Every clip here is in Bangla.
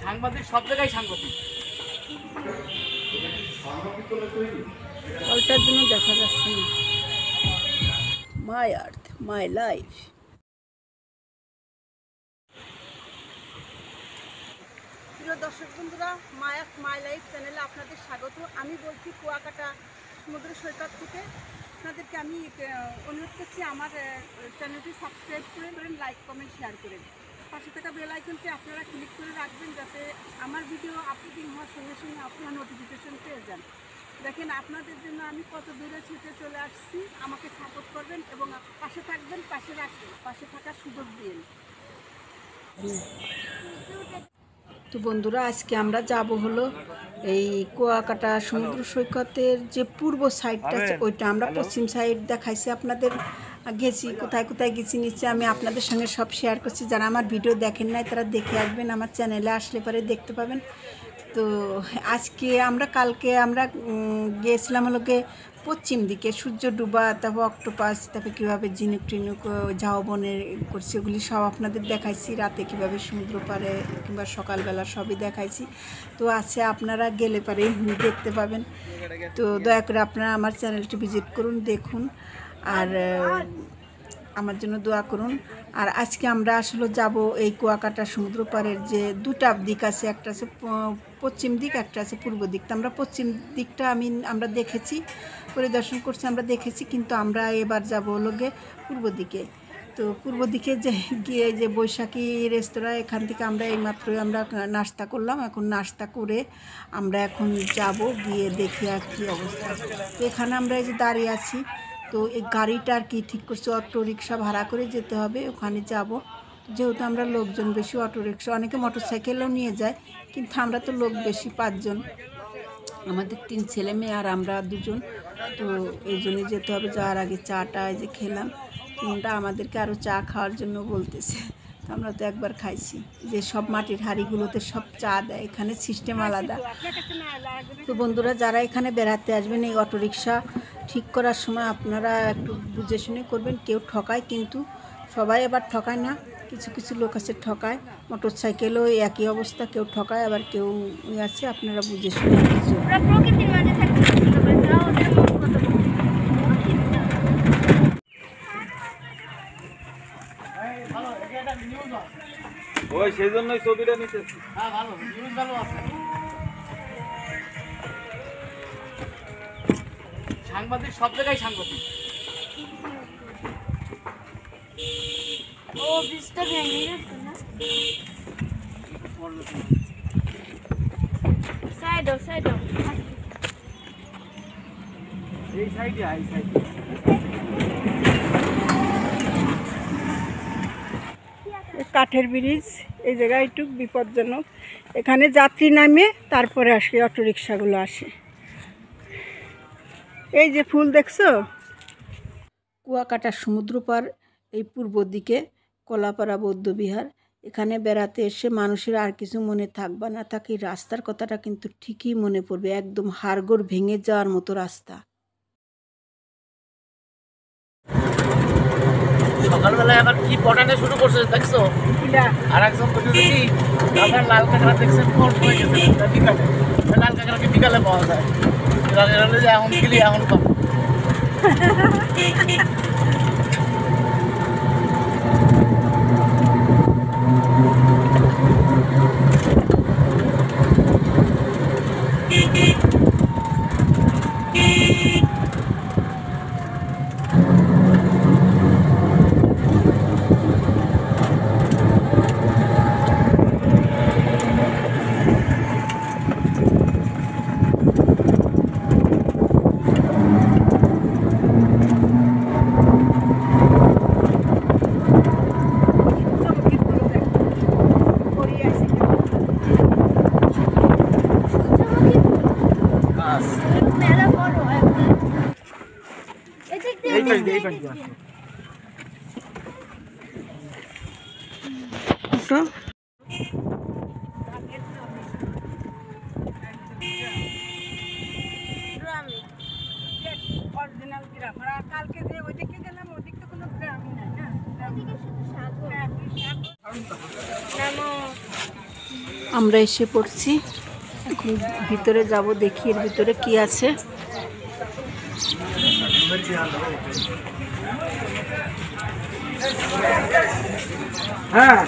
সাংবাদিক সব জায়গায় সাংবাদিক। ওটার জন্য দেখা যাচ্ছে না। মাই আর্থ মাই লাইফ। প্রিয় দর্শক বন্ধুরা, মাই আর্থ মাই লাইফ চ্যানেলে আপনাদের স্বাগত। আমি বলছি কুয়াকাটা সমুদ্র সৈকত থেকে। আপনাদেরকে আমি অনুরোধ করছি আমার চ্যানেলটি সাবস্ক্রাইব করে লাইক কমেন্ট শেয়ার করে পাশে থাকা বেল আইকনটি আপনারা ক্লিক করে রাখবেন, যাতে আমার ভিডিও আপলোডিং হওয়ার সঙ্গে সঙ্গে আপনারা নোটিফিকেশন পেয়ে যান। দেখেন আপনাদের জন্য আমি কত দূরে ছুটে চলে আসছি। আমাকে সাপোর্ট করবেন এবং পাশে থাকবেন, পাশে রাখবেন, পাশে থাকার সুযোগ দিন। তো বন্ধুরা, আজকে আমরা যাব হলো এই কুয়াকাটা সমুদ্র সৈকতের যে পূর্ব সাইডটা আছে ওইটা। আমরা পশ্চিম সাইড দেখাইছি আপনাদের, গেছি কোথায় কোথায় গেছি নিচে আমি আপনাদের সঙ্গে সব শেয়ার করছি। যারা আমার ভিডিও দেখেন নাই তারা দেখে আসবেন, আমার চ্যানেলে আসলে পরে দেখতে পাবেন। তো আজকে কালকে আমরা গিয়েছিলাম হলোকে পশ্চিম দিকে, সূর্য ডুবা, তারপর অক্টোপাস, তারপর কীভাবে ঝিনুক টিনুক ঝাউবনের করছি ওগুলি সব আপনাদের দেখাইছি। রাতে কীভাবে সমুদ্র পাড়ে কিংবা সকালবেলা সবই দেখাইছি। তো আছে, আপনারা গেলে পারে দেখতে পাবেন। তো দয়া করে আপনারা আমার চ্যানেলটি ভিজিট করুন, দেখুন আর আমার জন্য দোয়া করুন। আর আজকে আমরা আসলে যাব এই কুয়াকাটা সমুদ্র পাড়ের যে দুটা দিক আছে, একটা আছে পশ্চিম দিক, একটা আছে পূর্ব দিক। তো আমরা পশ্চিম দিকটা আমরা দেখেছি, পরিদর্শন করছি, আমরা দেখেছি, কিন্তু আমরা এবার যাব হলো গিয়ে পূর্ব দিকে। তো পূর্ব দিকে গিয়ে যে বৈশাখী রেস্তোরাঁ, এখান থেকে আমরা এইমাত্রই আমরা নাস্তা করলাম। এখন নাস্তা করে আমরা এখন যাব গিয়ে দেখি আর কী অবস্থা। তো এখানে আমরা এই যে দাঁড়িয়ে আছি, তো এই গাড়িটা আর কি ঠিক করছি, অটো রিক্সা ভাড়া করে যেতে হবে, ওখানে যাব। যেহেতু আমরা লোকজন বেশি, অটো রিক্সা, অনেকে মোটর সাইকেলও নিয়ে যায়, কিন্তু আমরা তো লোক বেশি, 5 জন, আমাদের 3 ছেলে মেয়ে আর আমরা 2 জন। তো এই জন্য যেতে হবে। যাওয়ার আগে চাটা এই যে খেলাম, তোমরা আমাদেরকে আরও চা খাওয়ার জন্য বলতেছে। তো আমরা তো একবার খাইছি, যে সব মাটির হাঁড়িগুলোতে সব চা দেয়, এখানে সিস্টেম আলাদা। তো বন্ধুরা, যারা এখানে বেড়াতে আসবেন, এই অটোরিকশা ঠিক করার সময় আপনারা একটু বুঝে শুনে করবেন। কেউ ঠকায়, কিন্তু সবাই আবার ঠকায় না, কিছু কিছু লোক আছে ঠকায়। মোটর সাইকেলও একই অবস্থা, কেউ ঠকায় আবার কেউ আছে, আপনারা বুঝে শুনে কিছু। ওই সেই জন্যই ছবিটা নিতেছি। হ্যাঁ, ভালো নিউজ, ভালো আছে। সাংবাদিক সব জায়গায় সাংবাদিক। ও বৃষ্টি ভেঙে গেছে না? সাইডো এই সাইডে, এই সাইডে কাঠের ব্রিজ, এই জায়গায় একটু বিপজ্জনক। এখানে যাত্রী নামে তারপরে আসে অটোরিকশাগুলো আসে। এই যে ফুল দেখছো, কুয়াকাটা সমুদ্র পাড়, এই পূর্ব দিকে কলাপাড়া বৌদ্ধবিহার। এখানে বেড়াতে এসে মানুষের আর কিছু মনে থাকবে না, তাকে রাস্তার কথাটা কিন্তু ঠিকই মনে পড়বে, একদম হাড়গোড় ভেঙে যাওয়ার মতো রাস্তা। সকালবেলায় আবার কি পটানে শুরু করছে দেখছো? আর একজন বলছে কি আপনার লাল কাঁকড়া দেখছেন কোন সময় গেছেন? বিকালে। লাল কাঁকড়া কি বিকালে পাওয়া যায়? এখন গেলি এখন পাবো। অরিজিনাল গ্রাম। আর কালকে যে ওইদিকে গেলাম, ওইদিক তো কোনো গ্রামই নাই না, ওইদিকে শুধু সাগর। সাগর। আমরা এসে পড়ছি, এখন ভিতরে যাব, দেখি এর ভিতরে কি আছে। হ্যাঁ,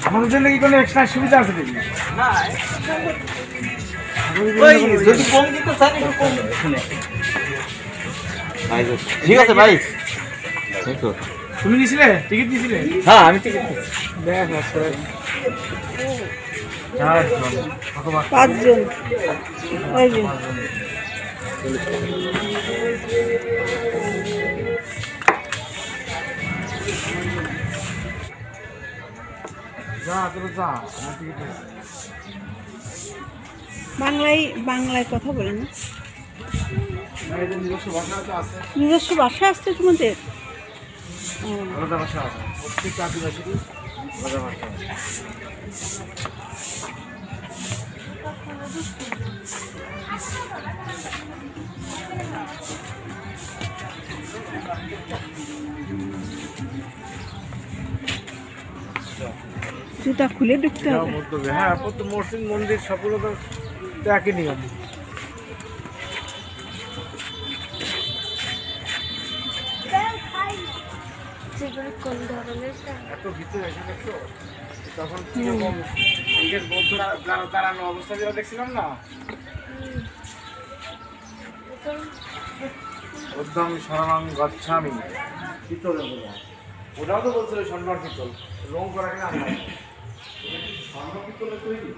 আমাদের জন্য কি কোনো এক্সট্রা সুবিধা আছে নাকি? যদি কম দিতে চান একটু কম শুনে। ঠিক আছে ভাই। তুমি নিছিলে টিকিট নিছিলে? হ্যাঁ আমি টিকিট দেখ আছে 5 জন। এই যে যা তোরা যা টিকিট বাংলায় কথা বলে না, নিজস্ব ভাষা তো আছে, নিজস্ব ভাষা আসছে তোমাদের? আলাদা ভাষা আছে, প্রত্যেকটা আদিবাসীরই আলাদা ভাষা আছে। জুতা খুলে ঢুকতে হবে। হ্যাঁ, প্রত্যেক মসজিদ মন্দির সবগুলো তো একই নিয়ম। যেগুলো কোন ধরনের এত ভিতরে এসে দেখছো তখন কিরকম নিজের বৌদ্ধরা যারা দাঁড়ানো অবস্থা যেটা দেখছিলাম না, উদ্যম শরণং গচ্ছামি, পিতলের বলা, ওটাও তো বলছিল স্বর্ণ পিতল, রং করা কিনা আমরা স্বর্ণ পিতলের তৈরি,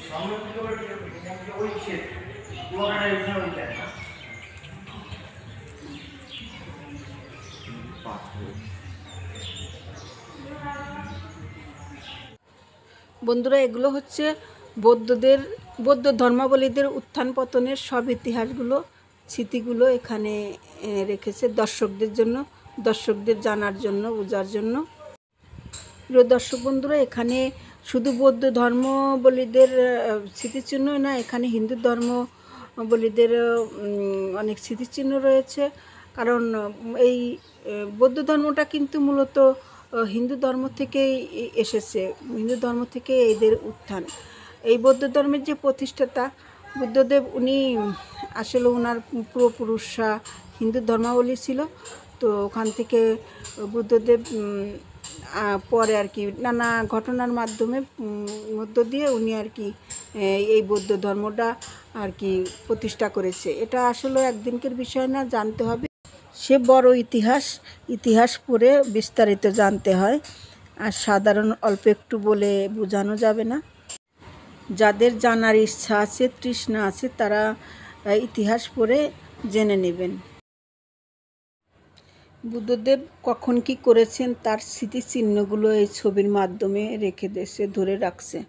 স্বর্ণ পিতলের ওই সে বন্ধুরা, এগুলো হচ্ছে বৌদ্ধ ধর্মাবলীদের উত্থান পতনের সব ইতিহাসগুলো, স্মৃতিগুলো এখানে রেখেছে দর্শকদের জানার জন্য, বোঝার জন্য। প্রিয় দর্শক বন্ধুরা, এখানে শুধু বৌদ্ধ ধর্মাবলীদের স্মৃতিচিহ্ন না, এখানে হিন্দু ধর্মাবলীদের অনেক স্মৃতিচিহ্ন রয়েছে। কারণ এই বৌদ্ধ ধর্মটা কিন্তু মূলত হিন্দু ধর্ম থেকেই এসেছে, হিন্দু ধর্ম থেকে এদের উত্থান। এই বৌদ্ধ ধর্মের যে প্রতিষ্ঠাতা বুদ্ধদেব, উনি আসলে ওনার পূর্বপুরুষরা হিন্দু ধর্মাবলী ছিল। তো ওখান থেকে বুদ্ধদেব পরে আর কি নানা ঘটনার মধ্য দিয়ে উনি আর কি এই বৌদ্ধ ধর্মটা আর কি প্রতিষ্ঠা করেছে। এটা আসলে একদিনকার বিষয় না, জানতে হবে, সে বড় ইতিহাস পড়ে বিস্তারিত জানতে হয়। আর সাধারণ অল্প একটু বলে বোঝানো যাবে না। যাদের জানার ইচ্ছা আছে, তৃষ্ণা আছে, তারা ইতিহাস পড়ে জেনে নেবেন। বুদ্ধদেব কখন কি করেছেন তার স্মৃতিচিহ্নগুলো এই ছবির মাধ্যমে ধরে রাখছে।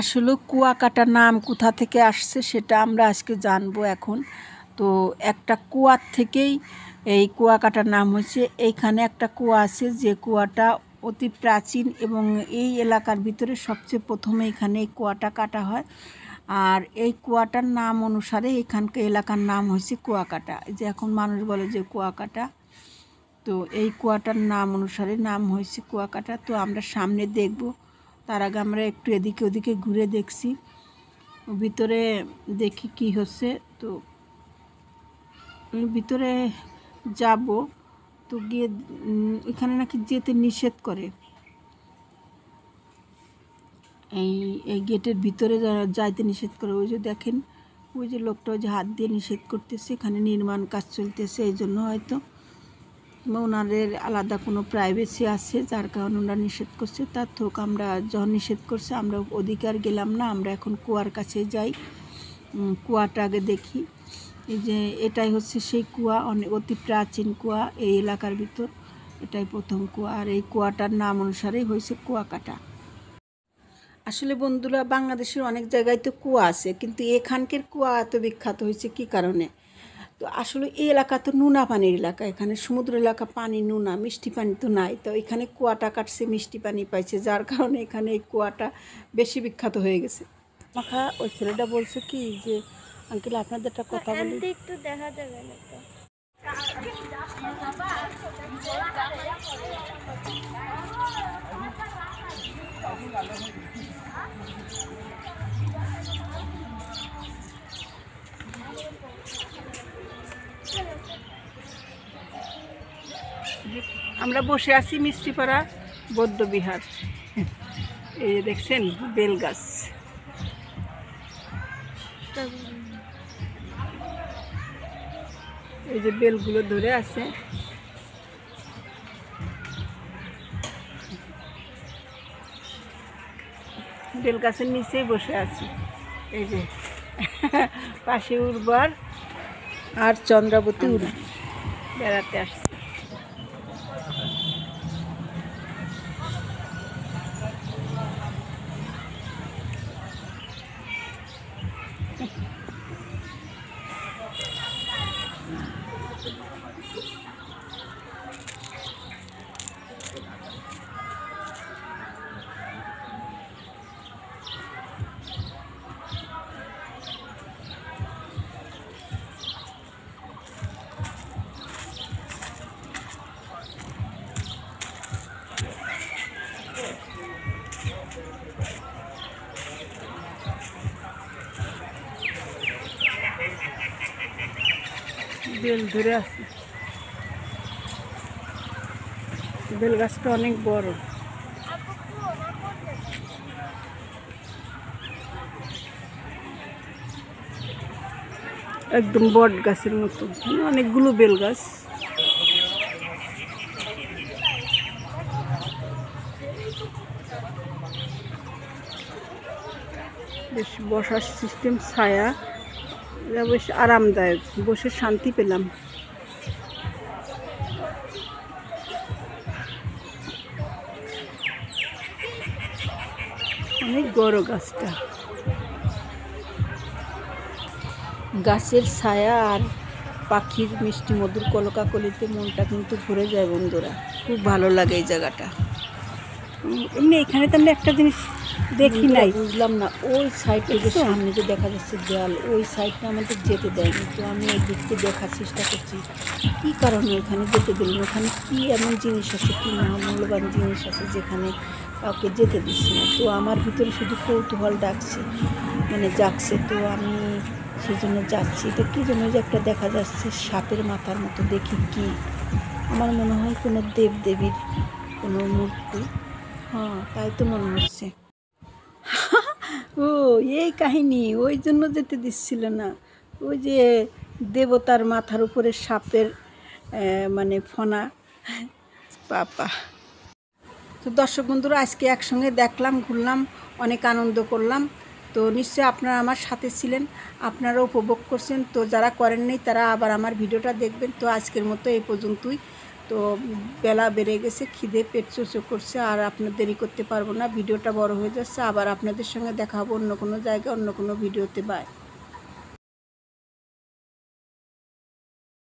আসলে কুয়াকাটা নাম কোথা থেকে আসছে সেটা আমরা আজকে জানবো এখন। তো একটা কুয়ার থেকেই এই কুয়াকাটার নাম হয়েছে। এইখানে একটা কুয়া আছে, যে কুয়াটা অতি প্রাচীন এবং এই এলাকার ভিতরে সবচেয়ে প্রথমে এখানে এই কুয়াটা কাটা হয়। আর এই কুয়াটার নাম অনুসারে এখানকার এলাকার নাম হয়েছে কুয়াকাটা। যে এখন মানুষ বলে যে কুয়াকাটা, তো এই কুয়াটার নাম অনুসারে নাম হয়েছে কুয়াকাটা। তো আমরা সামনে দেখব, তার আগে আমরা একটু এদিকে ওদিকে ঘুরে দেখছি, ভিতরে দেখি কি হচ্ছে। তো ভিতরে যাব, তো গিয়ে এখানে নাকি যেতে নিষেধ করে। এই এই গেটের ভিতরে যাইতে নিষেধ করে। ওই যে দেখেন ওই যে লোকটা ওই যে হাত দিয়ে নিষেধ করতেছে, এখানে নির্মাণ কাজ চলতেছে, এই জন্য হয়তো ওনাদের আলাদা কোনো প্রাইভেসি আছে যার কারণে ওনারা নিষেধ করছে। তার থোক আমরা যখন নিষেধ করছে আমরা ওদিকে আর গেলাম না, আমরা এখন কুয়ার কাছে যাই, কুয়াটা আগে দেখি। এই যে এটাই হচ্ছে সেই কুয়া, অনেক অতি প্রাচীন কুয়া এই এলাকার ভিতর, এটাই প্রথম কুয়া। আর এই কুয়াটার নাম অনুসারেই হয়েছে কুয়াকাটা। আসলে বন্ধুরা, বাংলাদেশের অনেক জায়গায় তো কুয়া আছে, কিন্তু এখানকার কুয়া এত বিখ্যাত হয়েছে কী কারণে? তো আসলে এই এলাকা তো নোনা পানির এলাকা, এখানে সমুদ্র এলাকা, পানি নোনা, মিষ্টি পানি তো নাই। তো এখানে কুয়াটা কাটছে, মিষ্টি পানি পাইছে, যার কারণে এখানে এই কুয়াটা বেশি বিখ্যাত হয়ে গেছে। মাখা ওই ছেলেটা বলছে কি যে আঙ্কেল আপনাদের একটা কথা বলি, একটু দেখা যাবে না তো। আমরা বসে আছি মিষ্টিপাড়া বৌদ্ধবিহার। এই যে দেখছেন বেল গাছ, এই যে বেলগুলো ধরে আছে। বেল গাছের নিচেই বসে আছি। এই যে পাশে উর্বর আর চন্দ্রাবতী বেড়াতে আসছে। বেল ধরে আছে, বেল গাছটা অনেক বড়। একদম বট গাছের মতো, অনেকগুলো বেল গাছ। বেশ বসার সিস্টেম, ছায়া, বেশ আরামদায়ক, বসে শান্তি পেলাম। অনেক বড় গাছটা, গাছের ছায়া আর পাখির মিষ্টি মধুর কলকাকলিতে মনটা কিন্তু ভরে যায় বন্ধুরা, খুব ভালো লাগে এই জায়গাটা। এমনি এখানে তো আমরা একটা জিনিস দেখি নাই, বুঝলাম না, ওই সাইডে যে সামনে যে দেখা যাচ্ছে দেয়াল, ওই সাইডটা আমাদের যেতে দেয়নি। তো আমি এই দিকতে দেখার চেষ্টা করছি কী কারণে ওখানে যেতে দিলেন, ওখানে কী এমন জিনিস আছে, কী মূল্যবান জিনিস আছে যেখানে কাউকে যেতে দিচ্ছি না। তো আমার ভিতরে শুধু কৌতূহল ডাকছে, মানে জাগছে, তো আমি সেই জন্য যাচ্ছি। এটা কী জন্য যে একটা দেখা যাচ্ছে সাপের মাথার মতো, দেখি কি, আমার মনে হয় কোনো দেবদেবীর কোনো মূর্তি, হ্যাঁ তাই তো মনে হচ্ছে। ও এই কাহিনী, ওই জন্য যেতে দিচ্ছিল না। ওই যে দেবতার মাথার উপরে সাপের মানে ফনা, পাপা। তো দর্শক বন্ধুরা, আজকে একসঙ্গে দেখলাম, ঘুরলাম, অনেক আনন্দ করলাম। তো নিশ্চয়ই আপনারা আমার সাথে ছিলেন, আপনারা উপভোগ করছেন। তো যারা করেননি তারা আবার আমার ভিডিওটা দেখবেন। তো আজকের মতো এই পর্যন্তই। তো বেলা বেড়ে গেছে, খিদে পেট চোচো করছে, আর আপনার দেরি করতে পারবো না, ভিডিওটা বড় হয়ে যাচ্ছে। আবার আপনাদের সঙ্গে দেখা হবে অন্য কোনো জায়গায়, অন্য কোনো ভিডিওতে। বাই।